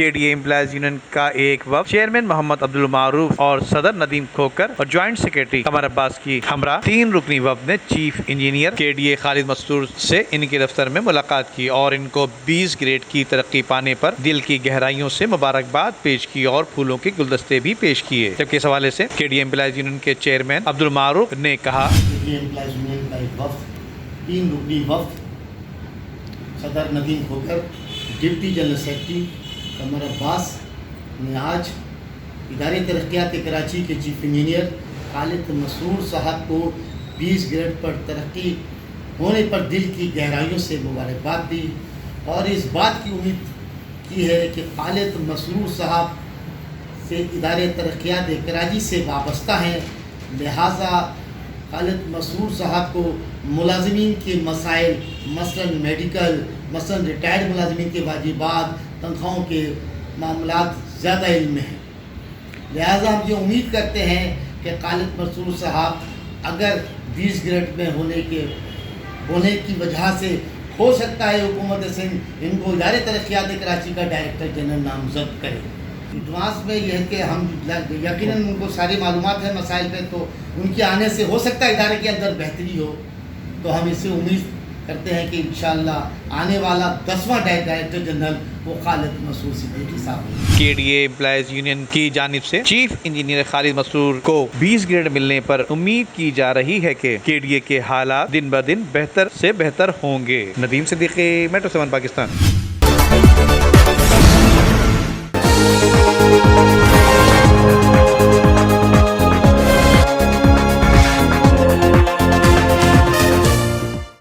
KDA employees union کا ایک وفد چیئرمین محمد عبدالمعروف اور صدر ندیم کھوکر اور جوائنٹ سیکرٹری قمر عباس کی ہمراہ 3 رکنی وفد نے چیف انجینئر KDA خالد مسرور سے ان کے دفتر میں ملاقات کی اور ان کو 20 گریڈ کی ترقی پانے پر دل کی گہرائیوں سے مبارکباد پیش کی اور پھولوں کے گلدستے بھی پیش کیے. جبکہ اس حوالے سے KDA امپلائیز یونین کے چیئرمین عبدالمعروف نے کہا KDA امپلائیز یونین کا ایک وفد 3 رکنی وفد صدر Nadeem Khokhar deputy general secretary Qamar Abbas نے آج ادارے ترقیات کراچی کے چیف انجینئر خالد مسرور صاحب کو 20 گریڈ پر ترقی ہونے پر دل کی گہرائیوں سے مبارکباد دی اور اس بات کی امید کی ہے کہ خالد مسرور صاحب سے ادارے ترقیات کراچی سے وابستہ ہیں، لہٰذا خالد مسرور صاحب کو ملازمین کے مسائل مثلاً میڈیکل، مثلاً ریٹائرڈ ملازمین کے واجبات، تنخواہوں کے معاملات زیادہ علم میں ہیں. لہٰذا ہم یہ امید کرتے ہیں کہ خالد مسرور صاحب اگر 20 گریڈ میں ہونے کی وجہ سے ہو سکتا ہے حکومت سندھ ان کو ادارے ترقیات کراچی کا ڈائریکٹر جنرل نامزد کرے. ایڈوانس میں یہ ہے کہ ہم یقیناً ان کو ساری معلومات ہیں مسائل پہ، تو ان کے آنے سے ہو سکتا ہے ادارے کے اندر بہتری ہو، تو ہم اس سے امید کرتے ہیں کہ انشاءاللہ آنے والا 10واں ڈائریکٹر جنرل وہ خالد مسرور صدیقی صاحب ہیں. KDA امپلائیز یونین کی جانب سے چیف انجینئر خالد مسرور کو 20 گریڈ ملنے پر امید کی جا رہی ہے کہ KDA کے حالات دن بدن بہتر سے بہتر ہوں گے. ندیم صدیقی، میٹرو 7 پاکستان.